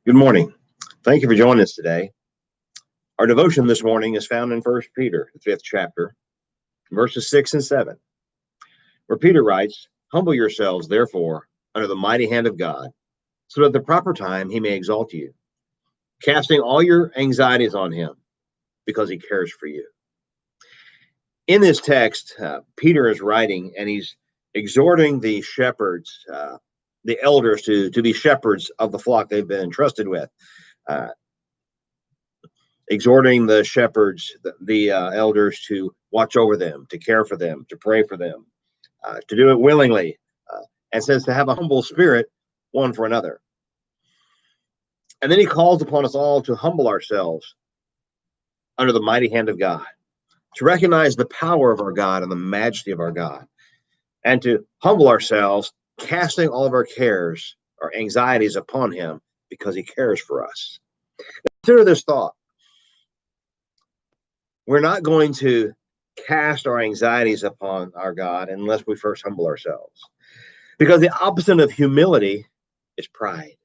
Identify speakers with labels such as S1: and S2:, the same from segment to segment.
S1: Good morning. Thank you for joining us today. Our devotion this morning is found in 1 Peter, the 5th chapter, verses 6 and 7, where Peter writes, "Humble yourselves, therefore, under the mighty hand of God, so that at the proper time he may exalt you, casting all your anxieties on him, because he cares for you." In this text, Peter is writing, and he's exhorting the shepherds, the elders, to be shepherds of the flock they've been entrusted with. Uh, Exhorting the shepherds, the elders, to watch over them, to care for them, to pray for them, to do it willingly, and says to have a humble spirit one for another. And then he calls upon us all to humble ourselves under the mighty hand of God, to recognize the power of our God and the majesty of our God, and to humble ourselves, casting all of our cares, our anxieties upon him, because he cares for us. Consider this thought. We're not going to cast our anxieties upon our God unless we first humble ourselves. Because the opposite of humility is pride.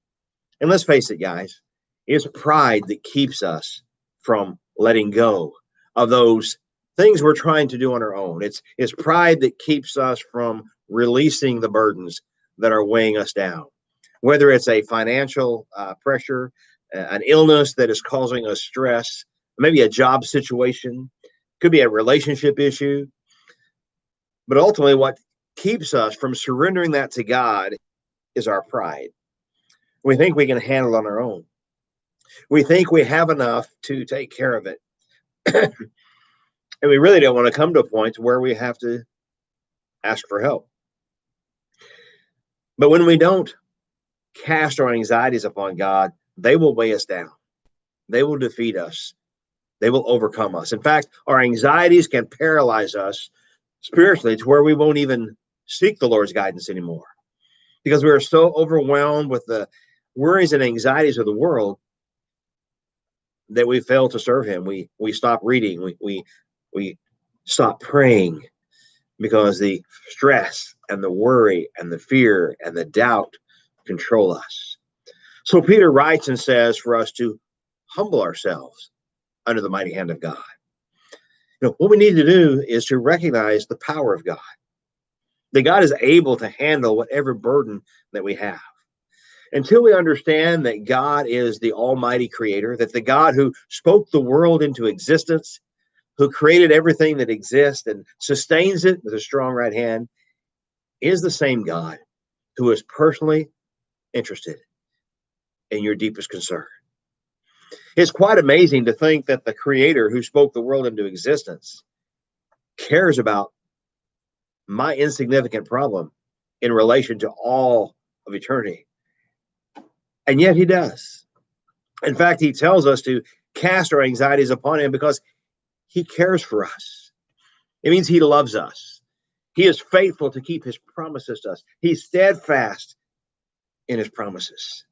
S1: And let's face it, guys, it's pride that keeps us from letting go of those things we're trying to do on our own. It's pride that keeps us from releasing the burdens that are weighing us down. Whether it's a financial pressure, an illness that is causing us stress, maybe a job situation, could be a relationship issue. But ultimately, what keeps us from surrendering that to God is our pride. We think we can handle it on our own. We think we have enough to take care of it. And we really don't want to come to a point where we have to ask for help. But when we don't cast our anxieties upon God, they will weigh us down. They will defeat us. They will overcome us. In fact, our anxieties can paralyze us spiritually to where we won't even seek the Lord's guidance anymore, because we are so overwhelmed with the worries and anxieties of the world that we fail to serve him. We stop reading. We stop praying because the stress and the worry and the fear and the doubt control us. So Peter writes and says for us to humble ourselves under the mighty hand of God. What we need to do is to recognize the power of God, that God is able to handle whatever burden that we have. Until we understand that God is the almighty creator, that the God who spoke the world into existence, who created everything that exists and sustains it with a strong right hand, is the same God who is personally interested in your deepest concern. It's quite amazing to think that the creator who spoke the world into existence cares about my insignificant problem in relation to all of eternity. And yet he does. In fact, he tells us to cast our anxieties upon him because he cares for us. It means he loves us. He is faithful to keep his promises to us. He's steadfast in his promises.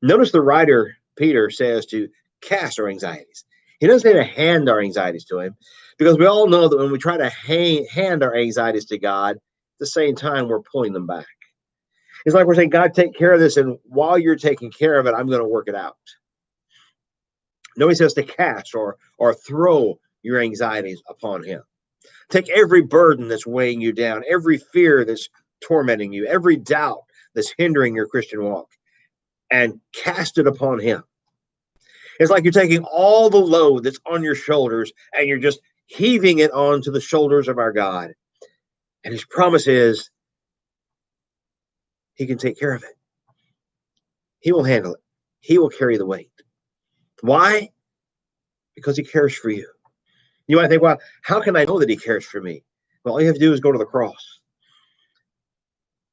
S1: Notice the writer, Peter, says to cast our anxieties. He doesn't say to hand our anxieties to him, because we all know that when we try to hand our anxieties to God, at the same time, we're pulling them back. It's like we're saying, God, take care of this, and while you're taking care of it, I'm going to work it out. No, he says to cast or throw your anxieties upon him. Take every burden that's weighing you down, every fear that's tormenting you, every doubt that's hindering your Christian walk, and cast it upon him. It's like you're taking all the load that's on your shoulders and you're just heaving it onto the shoulders of our God. And his promise is he can take care of it. He will handle it. He will carry the weight. Why? Because he cares for you. You might think, well, how can I know that he cares for me? Well, all you have to do is go to the cross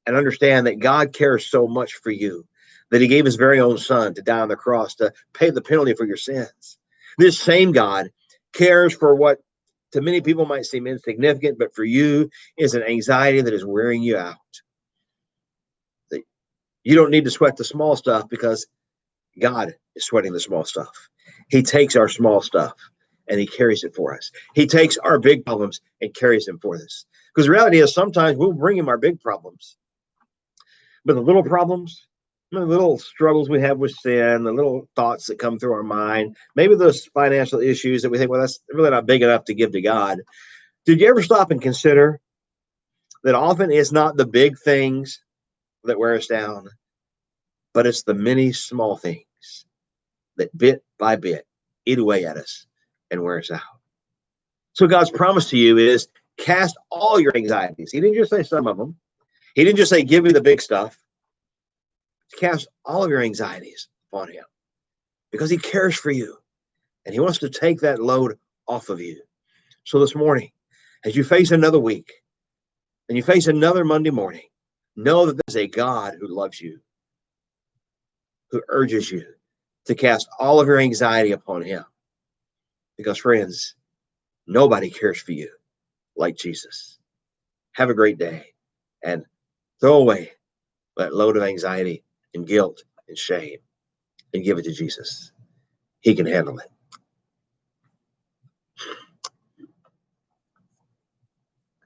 S1: and understand that God cares so much for you that he gave his very own son to die on the cross to pay the penalty for your sins. This same God cares for what to many people might seem insignificant, but for you is an anxiety that is wearing you out. You don't need to sweat the small stuff because God is sweating the small stuff. He takes our small stuff and he carries it for us. He takes our big problems and carries them for us. Because the reality is sometimes we'll bring him our big problems, but the little problems, The little struggles we have with sin, the little thoughts that come through our mind, maybe those financial issues that we think, well, that's really not big enough to give to God. Did you ever stop and consider that often it's not the big things that wear us down, but it's the many small things that bit by bit eat away at us and wear us out? So God's promise to you is cast all your anxieties. He didn't just say some of them. He didn't just say, give me the big stuff. Cast all of your anxieties upon him because he cares for you and he wants to take that load off of you. So this morning, as you face another week and you face another Monday morning, know that there's a God who loves you, who urges you to cast all of your anxiety upon him. Because, friends, nobody cares for you like Jesus. Have a great day and throw away that load of anxiety and guilt and shame and give it to Jesus. He can handle it.